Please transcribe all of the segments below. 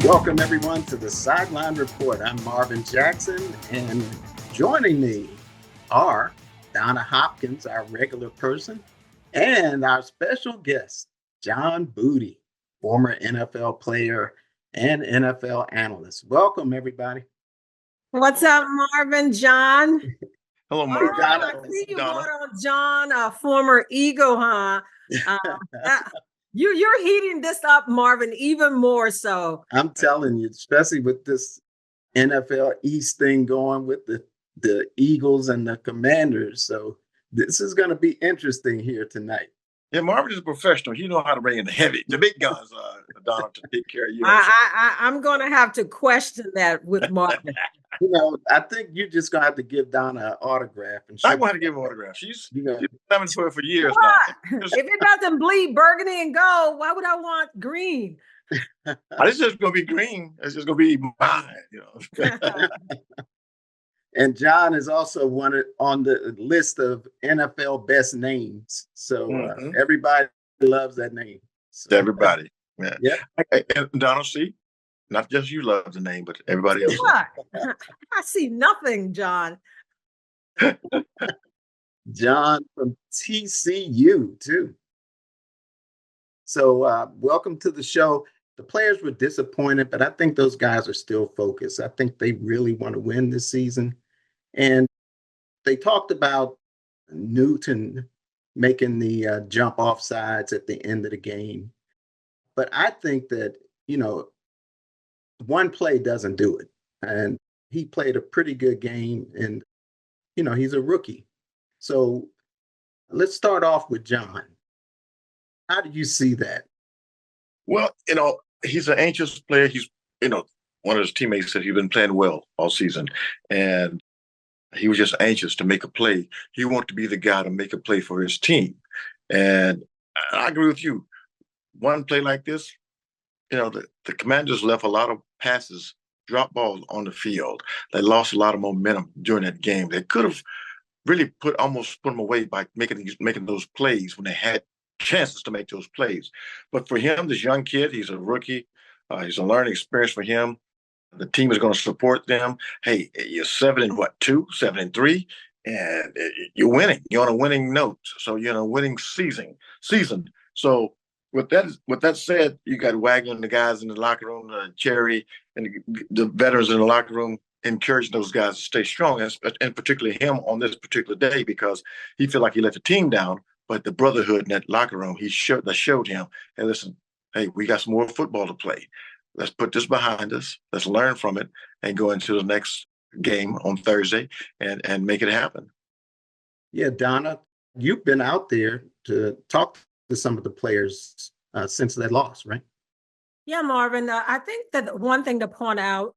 Welcome, everyone, to the Sideline Report. I'm Marvin Jackson, and joining me are Donna Hopkins, our regular person, and our special guest, John Booty, former NFL player and NFL analyst. Welcome, everybody. What's up, Marvin, John? Hello, Marvin. Donna. I see you brought on John, a former Eagle, huh? You're heating this up, Marvin, even more so. I'm telling you, especially with this NFL East thing going with the Eagles and the Commanders. So this is going to be interesting here tonight. Yeah, Marvin is a professional. He knows how to bring in the big guns, Donna, to take care of you. I'm going to have to question that with Marvin. I think you're just going to have to give Donna an autograph. I'm going to have to give her an autograph. She's coming for it for years now. If it doesn't bleed burgundy and gold, why would I want green? It's just going to be green. It's just going to be mine, And John is also on the list of NFL best names. So everybody loves that name. So. Everybody. Yeah. Yeah. And Donald, see, not just you love the name, but everybody else. What? I see nothing, John. John from TCU, too. So welcome to the show. The players were disappointed, but I think those guys are still focused. I think they really want to win this season. And they talked about Newton making the jump off sides at the end of the game. But I think that, one play doesn't do it. And he played a pretty good game. And, he's a rookie. So let's start off with John. How do you see that? Well, he's an anxious player. He's, one of his teammates said he'd been playing well all season. And he was just anxious to make a play. He wanted to be the guy to make a play for his team. And I agree with you. One play like this, the Commanders left a lot of passes, drop balls on the field. They lost a lot of momentum during that game. They could have really almost put them away by making those plays when they had chances to make those plays. But for him, this young kid, he's a rookie. He's a learning experience for him. The team is going to support them. Hey, you're 7-3, and you're winning. You're on a winning note. So you're in a winning season. So with that said, you got Wagner and the guys in the locker room, Cherry and the veterans in the locker room, encouraging those guys to stay strong, and particularly him on this particular day, because he felt like he let the team down. But the brotherhood in that locker room, that showed him, hey, listen, hey, we got some more football to play. Let's put this behind us. Let's learn from it and go into the next game on Thursday and make it happen. Yeah, Donna, you've been out there to talk to some of the players since that loss, right? Yeah, Marvin, I think that one thing to point out,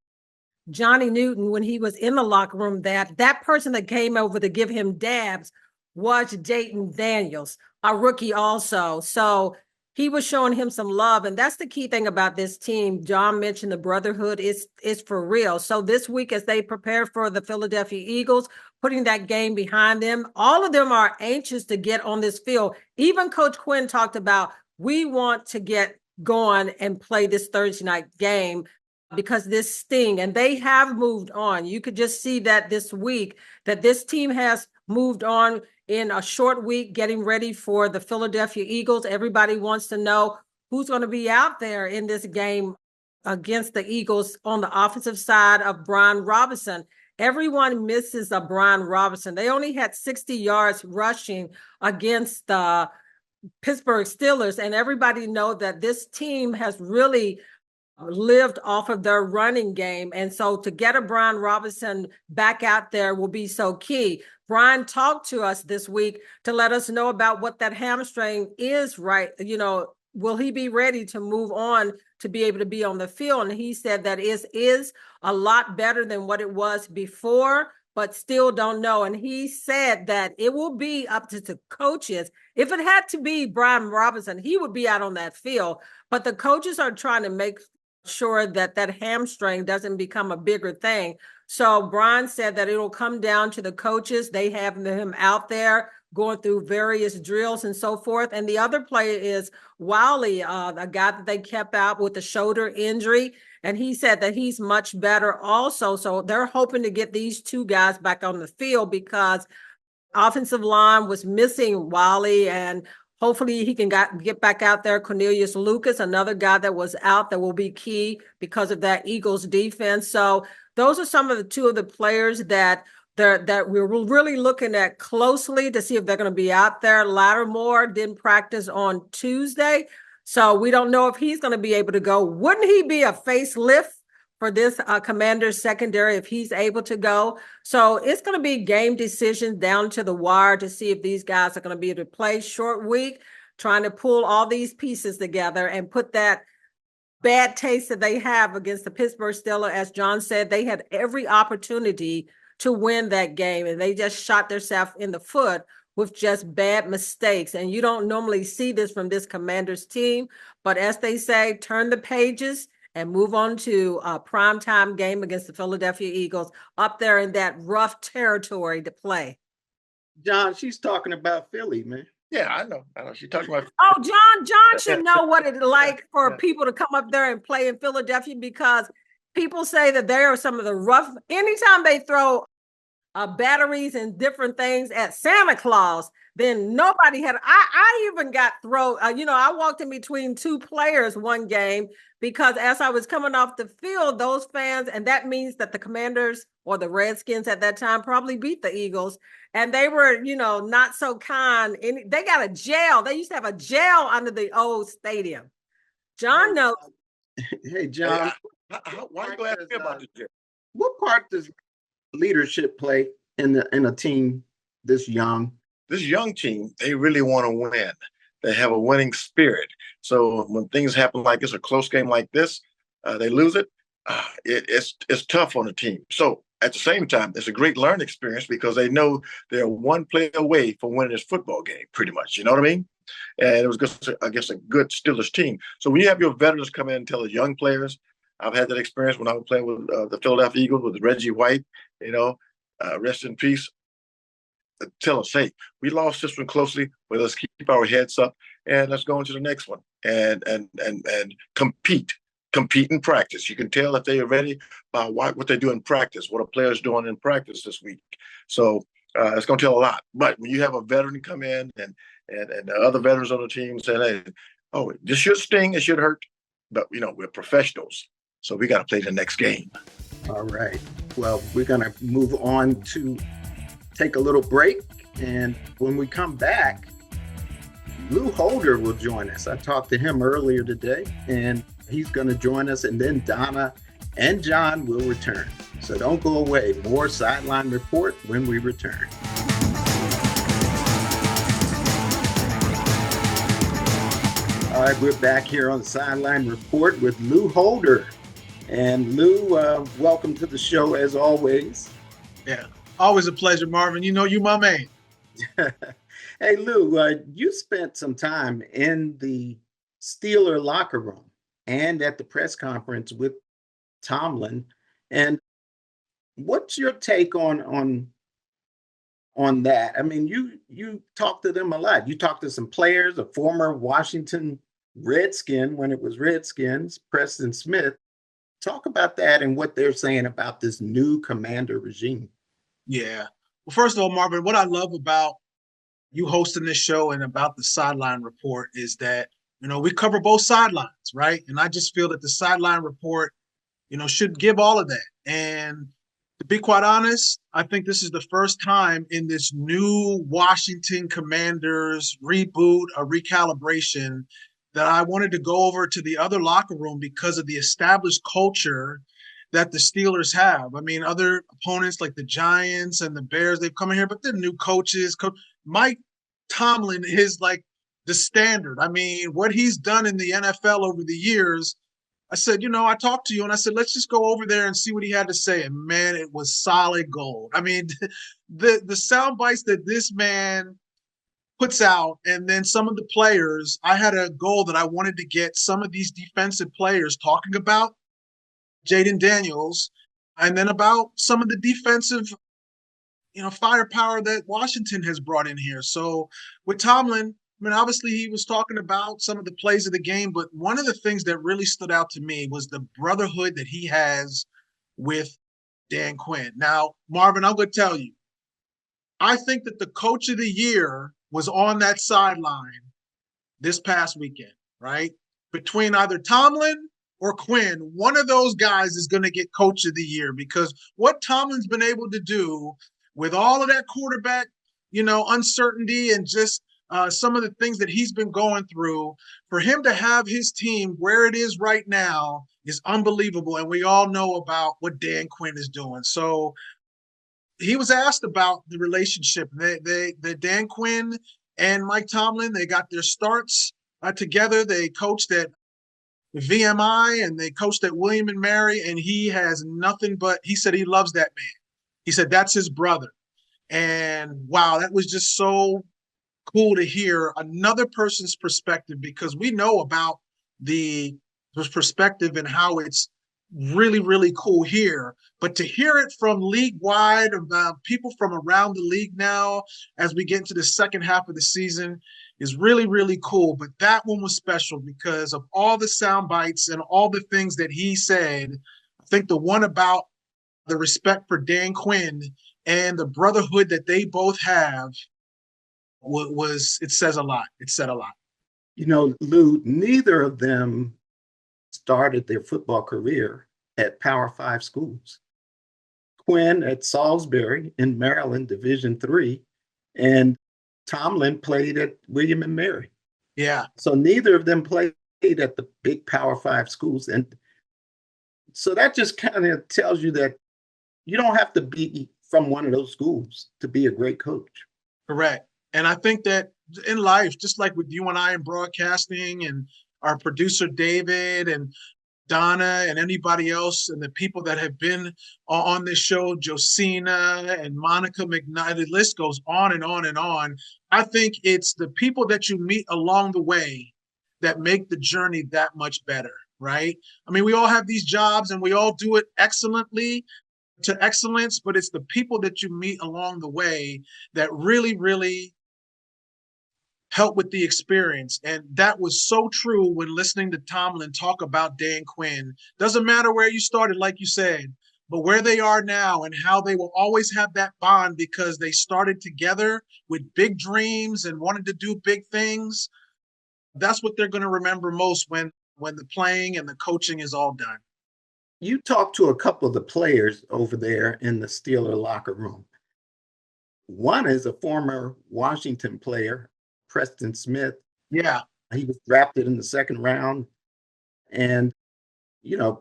Johnny Newton, when he was in the locker room, that person that came over to give him dabs was Jayden Daniels, a rookie also. So he was showing him some love. And that's the key thing about this team. John mentioned the brotherhood is for real. So this week, as they prepare for the Philadelphia Eagles, putting that game behind them, all of them are anxious to get on this field. Even Coach Quinn talked about, we want to get going and play this Thursday night game because this sting, and they have moved on. You could just see that this week, that this team has moved on in a short week, getting ready for the Philadelphia Eagles. Everybody wants to know who's going to be out there in this game against the Eagles on the offensive side of Brian Robinson. Everyone misses a Brian Robinson. They only had 60 yards rushing against the Pittsburgh Steelers, and everybody know that this team has really lived off of their running game. And so to get a Brian Robinson back out there will be so key. Brian talked to us this week to let us know about what that hamstring is, right? Will he be ready to move on to be able to be on the field? And he said that is a lot better than what it was before, but still don't know. And he said that it will be up to the coaches. If it had to be Brian Robinson, he would be out on that field. But the coaches are trying to make sure that hamstring doesn't become a bigger thing. So Brian said that it'll come down to the coaches. They have him out there going through various drills and so forth. And the other player is Wiley, a guy that they kept out with a shoulder injury. And he said that he's much better also. So they're hoping to get these two guys back on the field because offensive line was missing Wiley, and hopefully he can get back out there. Cornelius Lucas, another guy that was out that will be key because of that Eagles defense. So those are some of the two of the players that we're really looking at closely to see if they're going to be out there. Lattimore didn't practice on Tuesday, so we don't know if he's going to be able to go. Wouldn't he be a facelift for this Commander's secondary if he's able to go? So it's going to be game decisions down to the wire to see if these guys are going to be able to play. Short week, trying to pull all these pieces together and put that bad taste that they have against the Pittsburgh Steelers. As John said, they had every opportunity to win that game, and they just shot themselves in the foot with just bad mistakes. And you don't normally see this from this Commanders team, but as they say, turn the pages and move on to a primetime game against the Philadelphia Eagles up there in that rough territory to play. John, she's talking about Philly, man. Yeah, I know. She's talking about. Oh, John should know what it's like for people to come up there and play in Philadelphia, because people say that they are some of the rough. Anytime they throw batteries and different things at Santa Claus, then nobody had. I even got thrown. I walked in between two players one game because as I was coming off the field, those fans, and that means that the Commanders or the Redskins at that time probably beat the Eagles, and they were, not so kind. And they got a jail. They used to have a jail under the old stadium. John knows. Hey, John, why are you glad to hear about this? What part does leadership play in a team this young? This young team, they really want to win. They have a winning spirit. So when things happen like this, a close game like this, they lose it. It's tough on the team. So at the same time, it's a great learning experience because they know they're one play away from winning this football game, pretty much. You know what I mean? And it was just, I guess, a good Steelers team. So when you have your veterans come in and tell the young players, I've had that experience when I was playing with the Philadelphia Eagles with Reggie White, rest in peace. Tell us, hey, we lost this one closely, but let's keep our heads up and let's go into the next one and compete in practice. You can tell if they are ready by what they do in practice, what a player's doing in practice this week. So it's going to tell a lot. But when you have a veteran come in and the other veterans on the team saying, hey, oh, this should sting, it should hurt, but we're professionals, so we got to play the next game. All right. Well, we're going to move on to take a little break, and when we come back, Lou Holder will join us. I talked to him earlier today, and he's going to join us, and then Donna and John will return. So don't go away. More Sideline Report when we return. All right, we're back here on the Sideline Report with Lou Holder. And Lou, welcome to the show as always. Yeah, always a pleasure, Marvin. You my man. Hey, Lou, you spent some time in the Steeler locker room and at the press conference with Tomlin. And what's your take on that? I mean, you talked to them a lot. You talked to some players, a former Washington Redskin when it was Redskins, Preston Smith. Talk about that and what they're saying about this new Commander regime. Yeah. Well, first of all, Marvin, what I love about you hosting this show and about the Sideline Report is that, we cover both sidelines, right? And I just feel that the Sideline Report, should give all of that. And to be quite honest, I think this is the first time in this new Washington Commanders reboot, a recalibration, that I wanted to go over to the other locker room because of the established culture that the Steelers have. I mean, other opponents like the Giants and the Bears, they've come in here, but they're new coaches. Mike Tomlin is like the standard. I mean, what he's done in the NFL over the years, I said, I talked to you and I said, let's just go over there and see what he had to say. And man, it was solid gold. I mean, the sound bites that this man puts out, and then some of the players, I had a goal that I wanted to get some of these defensive players talking about Jayden Daniels, and then about some of the defensive firepower that Washington has brought in here. So with Tomlin, I mean, obviously he was talking about some of the plays of the game, but one of the things that really stood out to me was the brotherhood that he has with Dan Quinn. Now, Marvin, I'm going to tell you, I think that the coach of the year was on that sideline this past weekend, right? Between either Tomlin or Quinn, one of those guys is going to get coach of the year, because what Tomlin's been able to do with all of that quarterback, uncertainty and just some of the things that he's been going through, for him to have his team where it is right now is unbelievable. And we all know about what Dan Quinn is doing. So he was asked about the relationship. The Dan Quinn and Mike Tomlin, they got their starts together. They coached at VMI and they coached at William and Mary, and he has nothing but, he said he loves that man. He said that's his brother. And wow, that was just so cool to hear another person's perspective, because we know about the perspective and how it's really, really cool here. But to hear it from league wide, about people from around the league now, as we get into the second half of the season, is really, really cool. But that one was special because of all the sound bites and all the things that he said. I think the one about the respect for Dan Quinn and the brotherhood that they both have it says a lot. It said a lot. Lou, neither of them started their football career at Power 5 schools. Quinn at Salisbury in Maryland, Division III, and Tomlin played at William and Mary. Yeah. So neither of them played at the big Power 5 schools. And so that just kind of tells you that you don't have to be from one of those schools to be a great coach. Correct. And I think that in life, just like with you and I in broadcasting, and our producer David and Donna and anybody else and the people that have been on this show, Josina and Monica McKnight, the list goes on and on and on. I think it's the people that you meet along the way that make the journey that much better, right? I mean, we all have these jobs and we all do it excellently to excellence, but it's the people that you meet along the way that really, really help with the experience. And that was so true when listening to Tomlin talk about Dan Quinn. Doesn't matter where you started, like you said, but where they are now and how they will always have that bond because they started together with big dreams and wanted to do big things. That's what they're going to remember most when the playing and the coaching is all done. You talked to a couple of the players over there in the Steeler locker room. One is a former Washington player, Preston Smith. Yeah. He was drafted in the second round. And, give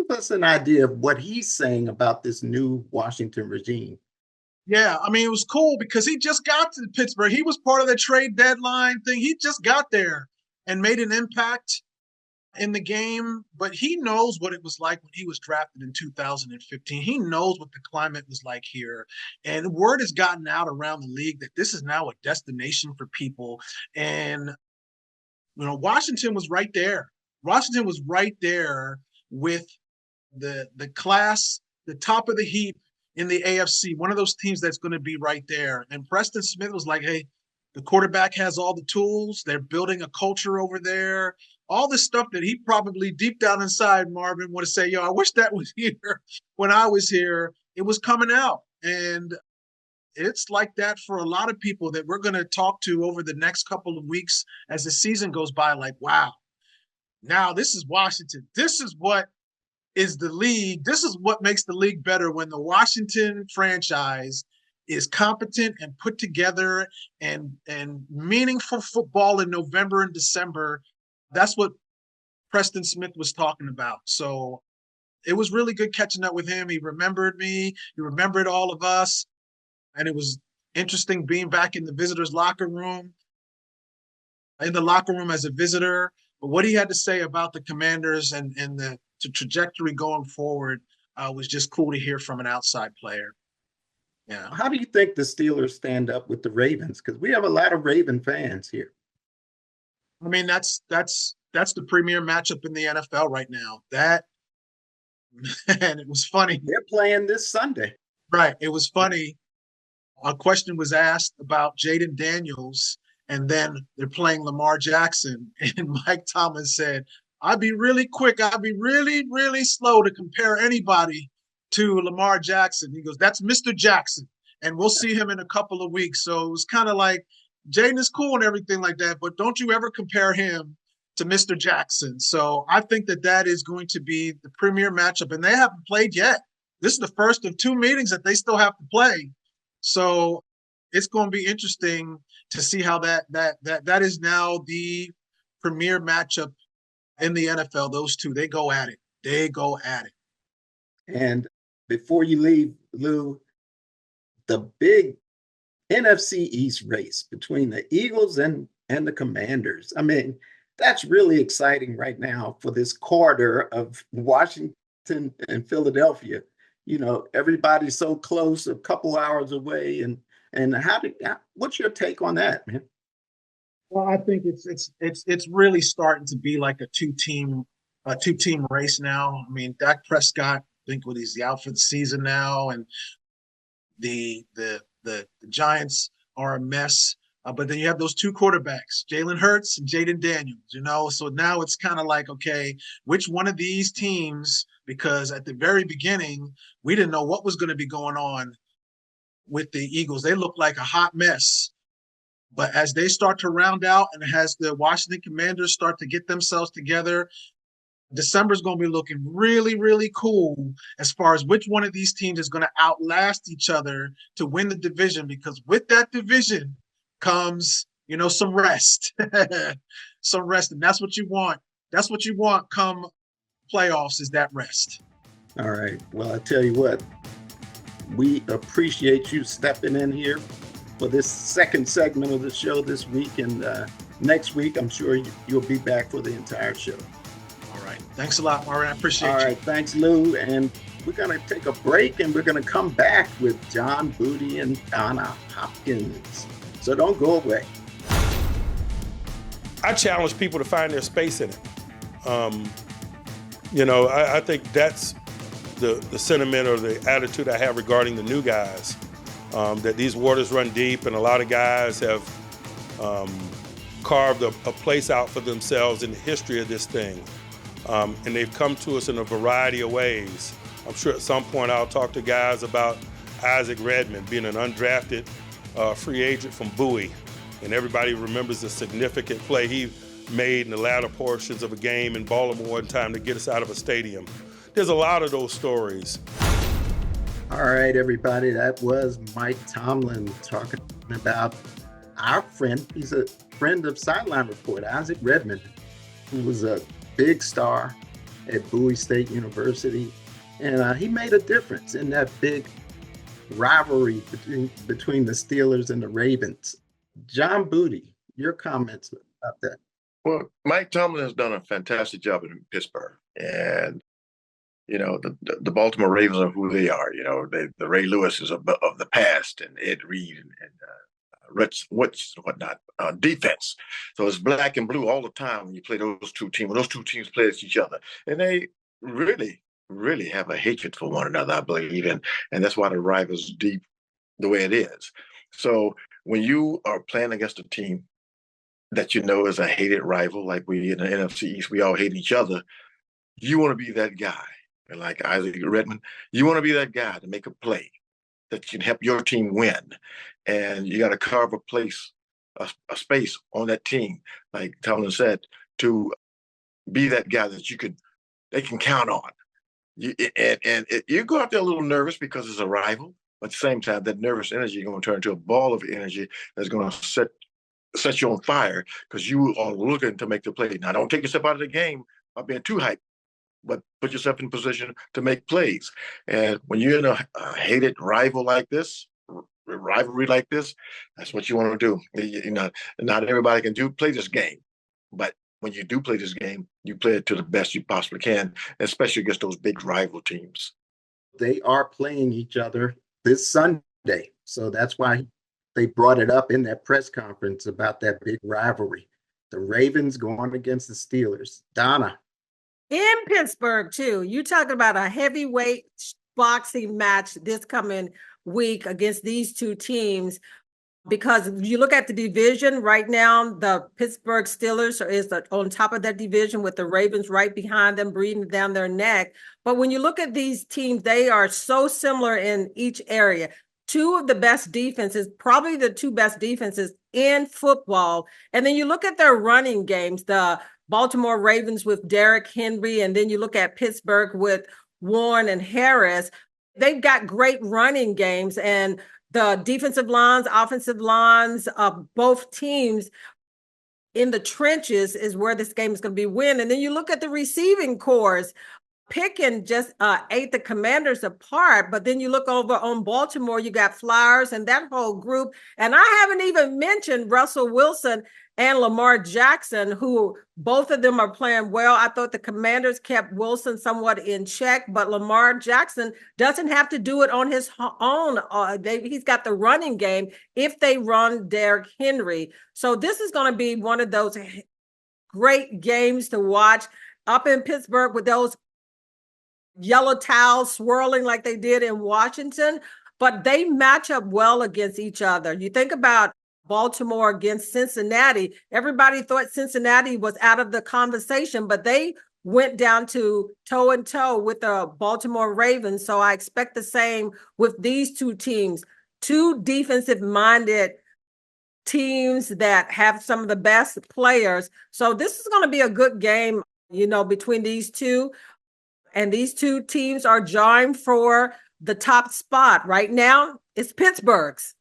us an idea of what he's saying about this new Washington regime. Yeah, I mean, it was cool because he just got to Pittsburgh. He was part of the trade deadline thing. He just got there and made an impact in the game, but he knows what it was like when he was drafted in 2015. He knows what the climate was like here. And word has gotten out around the league that this is now a destination for people. And, Washington was right there. Washington was right there with the class, the top of the heap in the AFC, one of those teams that's going to be right there. And Preston Smith was like, hey, the quarterback has all the tools. They're building a culture over there. All the stuff that he probably deep down inside, Marvin, would say, I wish that was here when I was here. It was coming out. And it's like that for a lot of people that we're going to talk to over the next couple of weeks as the season goes by. Like, wow, now this is Washington. This is what is the league. This is what makes the league better, when the Washington franchise is competent and put together and meaningful football in November and December. That's what Preston Smith was talking about. So it was really good catching up with him. He remembered me. He remembered all of us. And it was interesting being back in the visitors' locker room, as a visitor. But what he had to say about the Commanders and the trajectory going forward was just cool to hear from an outside player. Yeah. How do you think the Steelers stand up with the Ravens? Because we have a lot of Raven fans here. I mean, that's the premier matchup in the NFL right now. And it was funny. They're playing this Sunday. Right. It was funny. A question was asked about Jayden Daniels, and then they're playing Lamar Jackson. And Mike Tomlin said, I'd be really quick. I'd be really, really slow to compare anybody to Lamar Jackson. He goes, that's Mr. Jackson. And we'll see him in a couple of weeks. So it was kind of like, Jayden is cool and everything like that, but don't you ever compare him to Mr. Jackson. So I think that is going to be the premier matchup. And they haven't played yet. This is the first of two meetings that they still have to play. So it's going to be interesting to see how that is now the premier matchup in the NFL. Those two, they go at it. They go at it. And before you leave, Lou, the big NFC East race between the Eagles and the Commanders. I mean, that's really exciting right now for this corridor of Washington and Philadelphia. You know, everybody's so close, a couple hours away. And what's your take on that, man? Well, I think it's really starting to be like a two-team race now. I mean, Dak Prescott, I think what he's out for the season now, and the Giants are a mess. But then you have those two quarterbacks, Jalen Hurts and Jayden Daniels, you know. So now it's kind of like, okay, which one of these teams, because at the very beginning, we didn't know what was going to be going on with the Eagles. They look like a hot mess. But as they start to round out and as the Washington Commanders start to get themselves together, December's going to be looking really, really cool as far as which one of these teams is going to outlast each other to win the division, because with that division comes, you know, some rest. Some rest. And that's what you want. That's what you want come playoffs, is that rest. All right. Well, I tell you what, we appreciate you stepping in here for this second segment of the show this week. And next week, I'm sure you'll be back for the entire show. All right. Thanks a lot, Marvin. I appreciate you. All right. Thanks, Lou. And we're going to take a break, and we're going to come back with John Booty and Donna Hopkins. So don't go away. I challenge people to find their space in it. You know, I think that's the sentiment or the attitude I have regarding the new guys, that these waters run deep, and a lot of guys have carved a place out for themselves in the history of this thing. And they've come to us in a variety of ways. I'm sure at some point I'll talk to guys about Isaac Redmond being an undrafted free agent from Bowie. And everybody remembers the significant play he made in the latter portions of a game in Baltimore in time to get us out of a stadium. There's a lot of those stories. All right, everybody, that was Mike Tomlin talking about our friend. He's a friend of Sideline Report, Isaac Redmond, who was a big star at Bowie State University. And he made a difference in that big rivalry between the Steelers and the Ravens. John Booty, your comments about that? Well, Mike Tomlin has done a fantastic job in Pittsburgh. And, you know, the Baltimore Ravens are who they are. You know, the Ray Lewis's of the past, and Ed Reed and whatnot, defense. So it's black and blue all the time when you play those two teams. When those two teams play against each other. And they really have a hatred for one another, I believe. And that's why the rival's deep the way it is. So when you are playing against a team that you know is a hated rival, like we in the NFC East, we all hate each other, you want to be that guy. And like Isaac Redmond, you want to be that guy to make a play that can help your team win. And you got to carve a place, a space on that team, like Tomlin said, to be that guy that they can count on. You go out there a little nervous because it's a rival, but at the same time, that nervous energy is going to turn into a ball of energy that's going to set you on fire because you are looking to make the play. Now, don't take yourself out of the game by being too hyped, but put yourself in position to make plays. And when you're in a hated rivalry like this, that's what you want to do. You know, not everybody can play this game, but when you do play this game, you play it to the best you possibly can, especially against those big rival teams. They are playing each other this Sunday. So that's why they brought it up in that press conference about that big rivalry. The Ravens going against the Steelers. Donna. In Pittsburgh, too. You talking about a heavyweight boxing match this coming week against these two teams. Because if you look at the division right now, the Pittsburgh Steelers is on top of that division with the Ravens right behind them, breathing down their neck. But when you look at these teams, they are so similar in each area. Two of the best defenses, probably the two best defenses in football. And then you look at their running games, the Baltimore Ravens with Derrick Henry, and then you look at Pittsburgh with Warren and Harris. They've got great running games, and the defensive lines, offensive lines of both teams in the trenches is where this game is going to be won. And then you look at the receiving cores. Pickens just ate the Commanders apart, but then you look over on Baltimore, you got Flowers and that whole group. And I haven't even mentioned Russell Wilson and Lamar Jackson, who both of them are playing well. I thought the Commanders kept Wilson somewhat in check, but Lamar Jackson doesn't have to do it on his own. He's got the running game if they run Derrick Henry. So this is going to be one of those great games to watch up in Pittsburgh with those yellow towels swirling like they did in Washington, but they match up well against each other. You think about Baltimore against Cincinnati. Everybody thought Cincinnati was out of the conversation, but they went down to toe and toe with the Baltimore Ravens. So I expect the same with these two teams, two defensive minded teams that have some of the best players. So this is going to be a good game, between these two. And these two teams are joined for the top spot. Right now, it's Pittsburgh's.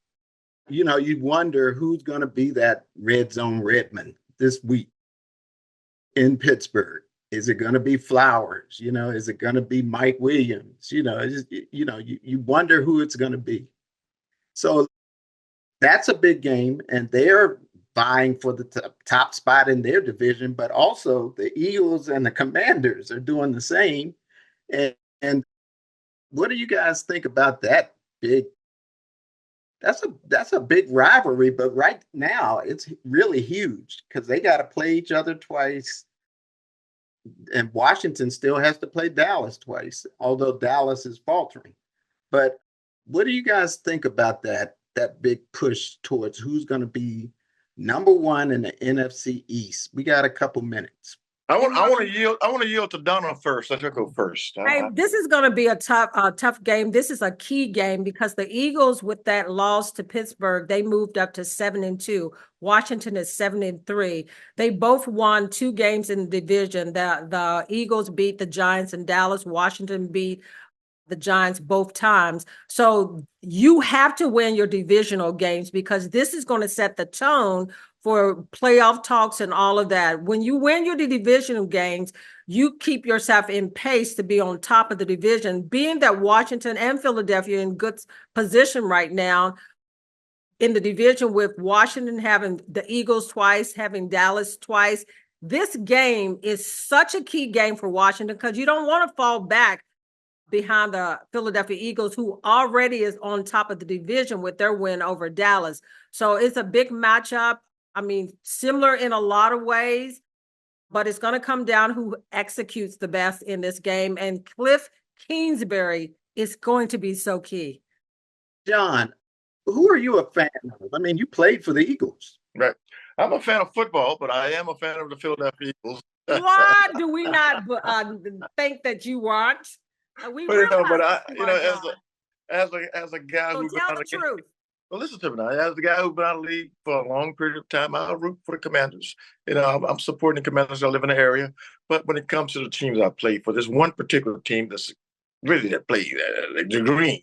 You wonder who's going to be that red zone Redmond this week in Pittsburgh. Is it going to be Flowers? Is it going to be Mike Williams? You wonder who it's going to be. So that's a big game, and they're vying for the top spot in their division, but also the Eagles and the Commanders are doing the same. And what do you guys think about that big? That's a big rivalry, but right now it's really huge because they got to play each other twice, and Washington still has to play Dallas twice, although Dallas is faltering. But what do you guys think about that big push towards who's going to be number one in the NFC East? We got a couple minutes. I want to yield to Donna first. Let her go first. Hey, this is going to be a tough game. This is a key game because the Eagles, with that loss to Pittsburgh, they moved up to 7-2. Washington is 7-3. They both won 2 games in the division. The Eagles beat the Giants in Dallas. Washington beat the Giants both times. So you have to win your divisional games because this is going to set the tone for playoff talks and all of that. When you win your divisional games, you keep yourself in pace to be on top of the division. Being that Washington and Philadelphia are in good position right now in the division, with Washington having the Eagles twice, having Dallas twice, this game is such a key game for Washington because you don't want to fall back behind the Philadelphia Eagles, who already is on top of the division with their win over Dallas. So it's a big matchup. I mean, similar in a lot of ways, but it's going to come down who executes the best in this game. And Cliff Kingsbury is going to be so key. John, who are you a fan of? I mean, you played for the Eagles. Right. I'm a fan of football, but I am a fan of the Philadelphia Eagles. Why do we not think that you weren't? As a guy so who tell the truth. Well, listen to me now. As the guy who's been out of the league for a long period of time, I root for the Commanders. I'm supporting the Commanders. I live in the area. But when it comes to the teams I play for, there's one particular team that's really that play the green.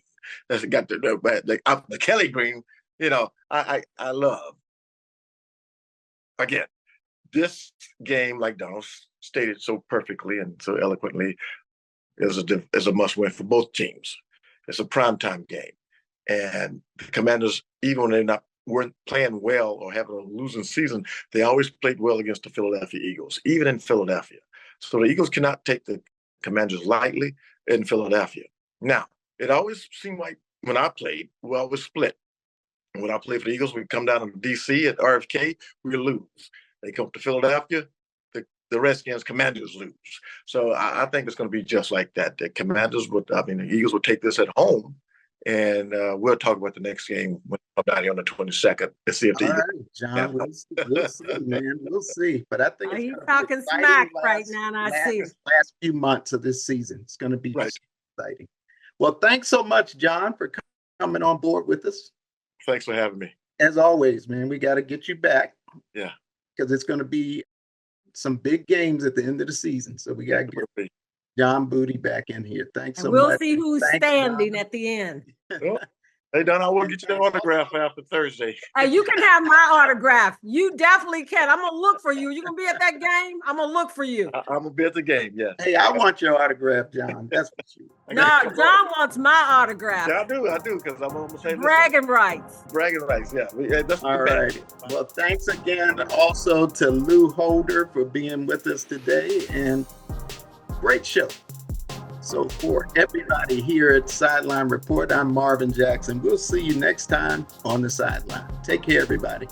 That's got the Kelly green. I love. Again, this game, like Donald stated so perfectly and so eloquently, is a must-win for both teams. It's a primetime game. And the Commanders, even when weren't playing well or having a losing season, they always played well against the Philadelphia Eagles, even in Philadelphia. So the Eagles cannot take the Commanders lightly in Philadelphia. Now, it always seemed like when I played, we always split. When I played for the Eagles, we come down to D.C. at RFK, we lose. They come to Philadelphia, the the Redskins, Commanders lose. So I think it's going to be just like that. The Commanders the Eagles would take this at home, and we'll talk about the next game when I'm down here on the 22nd. Let's see if the All Eagles. right, John, we'll see, man. We'll see. But I think Are it's you gonna be talking exciting smack right now? And I see. last few months of this season. It's going to be Right. just exciting. Well, thanks so much, John, for coming on board with us. Thanks for having me. As always, man, we got to get you back. Yeah. Because it's going to be some big games at the end of the season. So we got to get John Booty back in here. Thanks so We'll much. see who's Thanks, standing John. at the end. Well, hey, Donna, I will get you the autograph after Thursday. You can have my autograph. You definitely can. I'm gonna look for you. You gonna be at that game? I'm gonna look for you. I'm going to be at the game, yes. Hey, I want your autograph, John. That's what you. No, John wants my autograph. Yeah, I do, because I'm going to say Bragging rights. bragging rights, yeah. That's All right. Well, thanks again also to Lou Holder for being with us today, and great show. So for everybody here at Sideline Report, I'm Marvin Jackson. We'll see you next time on the Sideline. Take care, everybody.